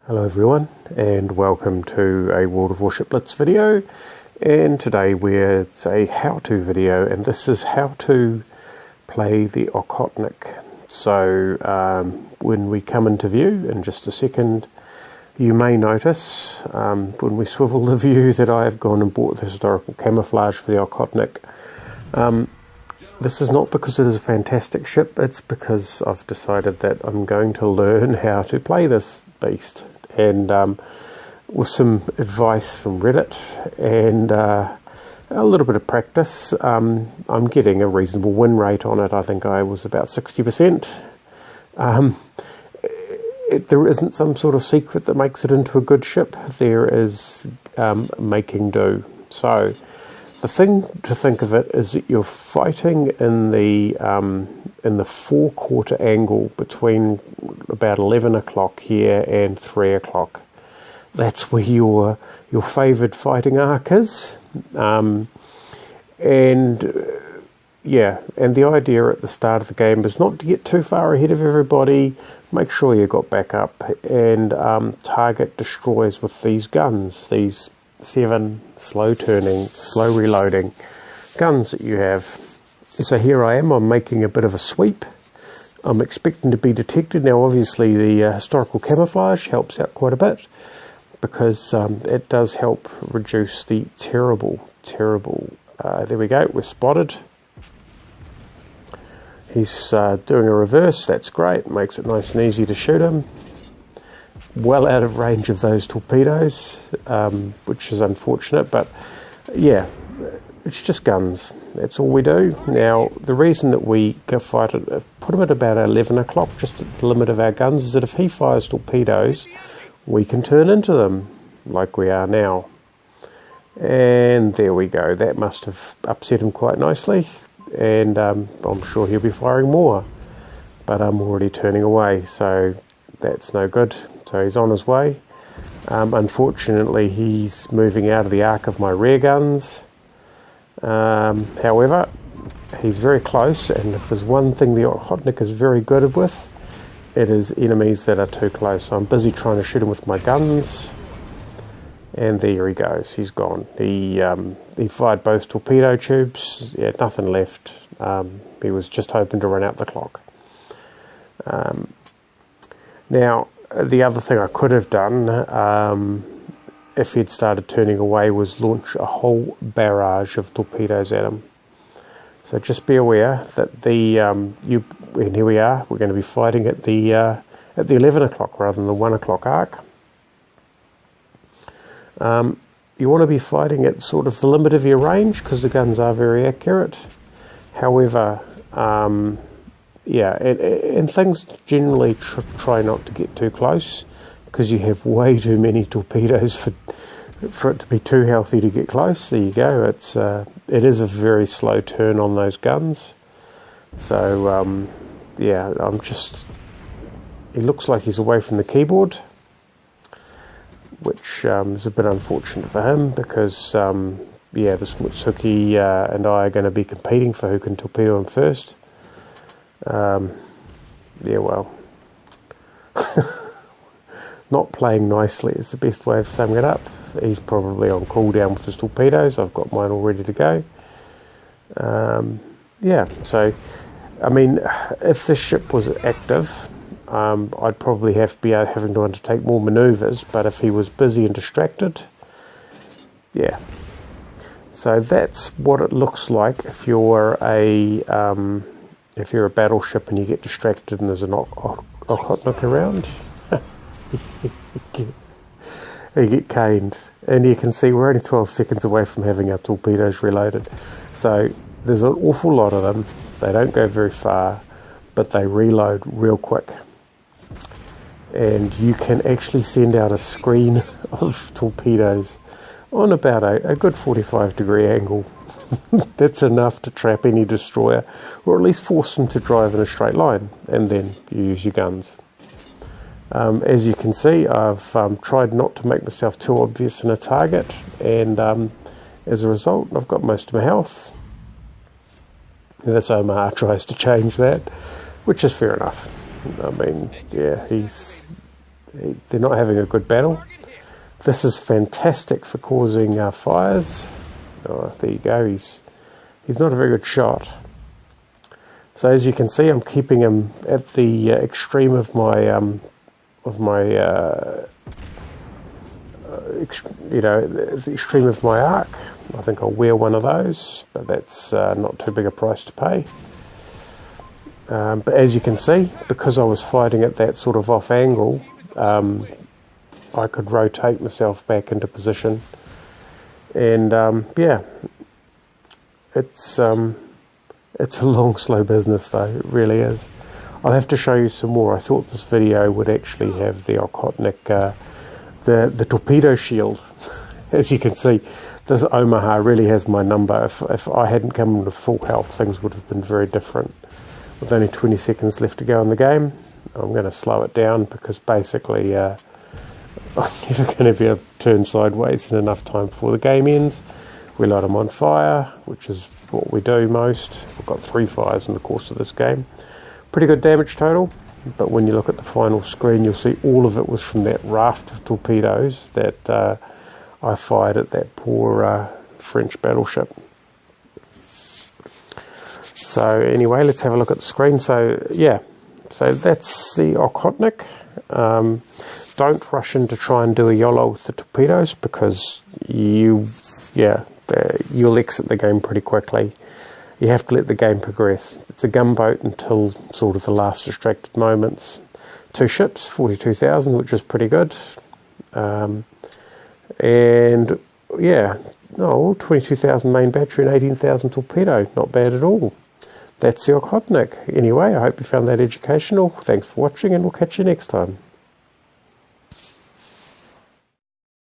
Hello everyone, and welcome to a World of Warship Blitz video. And today it's a how-to video, and this is how to play the Okhotnik. So when we come into view in just a second, you may notice when we swivel the view that I have gone and bought the historical camouflage for the Okhotnik. This is not because it is a fantastic ship, it's because I've decided that I'm going to learn how to play this beast. And with some advice from Reddit and a little bit of practice, I'm getting a reasonable win rate on it. I think I was about 60%. There isn't some sort of secret that makes it into a good ship. There is making do. So the thing to think of it is that you're fighting in the 4-quarter angle between about 11 o'clock here and 3 o'clock. That's where your favoured fighting arc is. And the idea at the start of the game is not to get too far ahead of everybody. Make sure you got back up and target destroys with these guns, these 7 slow turning, slow reloading guns that you have. So here I am, I'm making a bit of a sweep. I'm expecting to be detected. Now obviously the historical camouflage helps out quite a bit, because it does help reduce the terrible, there we go, we're spotted. He's doing a reverse, that's great, makes it nice and easy to shoot him. Well out of range of those torpedoes, which is unfortunate, but yeah, it's just guns. That's all we do. Now, the reason that we go fight it, put him at about 11 o'clock, just at the limit of our guns, is that if he fires torpedoes, we can turn into them, like we are now. And there we go. That must have upset him quite nicely, and I'm sure he'll be firing more. But I'm already turning away, so that's no good. So he's on his way. Unfortunately, he's moving out of the arc of my rear guns. However, he's very close, and if there's one thing the Okhotnik is very good with, it is enemies that are too close. So I'm busy trying to shoot him with my guns, and there he goes. He's gone. He fired both torpedo tubes. He had nothing left. He was just hoping to run out the clock. Now, the other thing I could have done, if he'd started turning away, was launch a whole barrage of torpedoes at him. So just be aware that and here we are, we're going to be fighting at the 11 o'clock rather than the 1 o'clock arc. You want to be fighting at sort of the limit of your range, because the guns are very accurate. However, and things generally try not to get too close, because you have way too many torpedoes for it to be too healthy to get close. There you go. It is a very slow turn on those guns. So he looks like he's away from the keyboard, which is a bit unfortunate for him, because the Smutsuki and I are going to be competing for who can torpedo him first. Not playing nicely is the best way of summing it up. He's probably on cooldown with his torpedoes. I've got mine all ready to go. So, I mean, if this ship was active, I'd probably having to undertake more manoeuvres, but if he was busy and distracted, yeah. So that's what it looks like if you're a battleship and you get distracted and there's an Okhotnik around. You get caned, and you can see we're only 12 seconds away from having our torpedoes reloaded. So there's an awful lot of them. They don't go very far, but they reload real quick. And you can actually send out a screen of torpedoes on about a good 45-degree angle. That's enough to trap any destroyer, or at least force them to drive in a straight line, and then you use your guns. As you can see, I've tried not to make myself too obvious in a target, and as a result, I've got most of my health. And as Omar tries to change that, which is fair enough. I mean, yeah, they're not having a good battle. This is fantastic for causing fires. Oh, there you go. He's not a very good shot. So as you can see, I'm keeping him at the extreme of my the extreme of my arc. I think I'll wear one of those, but that's not too big a price to pay. But as you can see, because I was fighting at that sort of off angle, I could rotate myself back into position, and yeah, it's a long, slow business though, it really is. I'll have to show you some more. I thought this video would actually have the Okhotnik, the torpedo shield. As you can see, this Omaha really has my number. If I hadn't come into full health, things would have been very different. With only 20 seconds left to go in the game, I'm going to slow it down because basically I'm never going to be able to turn sideways in enough time before the game ends. We light them on fire, which is what we do most. We've got 3 fires in the course of this game. Pretty good damage total, but when you look at the final screen, you'll see all of it was from that raft of torpedoes that I fired at that poor French battleship. So anyway, let's have a look at the screen. So yeah, so that's the Okhotnik. Don't rush in to try and do a YOLO with the torpedoes because you'll exit the game pretty quickly. You have to let the game progress. It's a gunboat until sort of the last distracted moments. 2 ships, 42,000, which is pretty good. And yeah, 22,000 main battery and 18,000 torpedo. Not bad at all. That's the Okhotnik. Anyway, I hope you found that educational. Thanks for watching, and we'll catch you next time.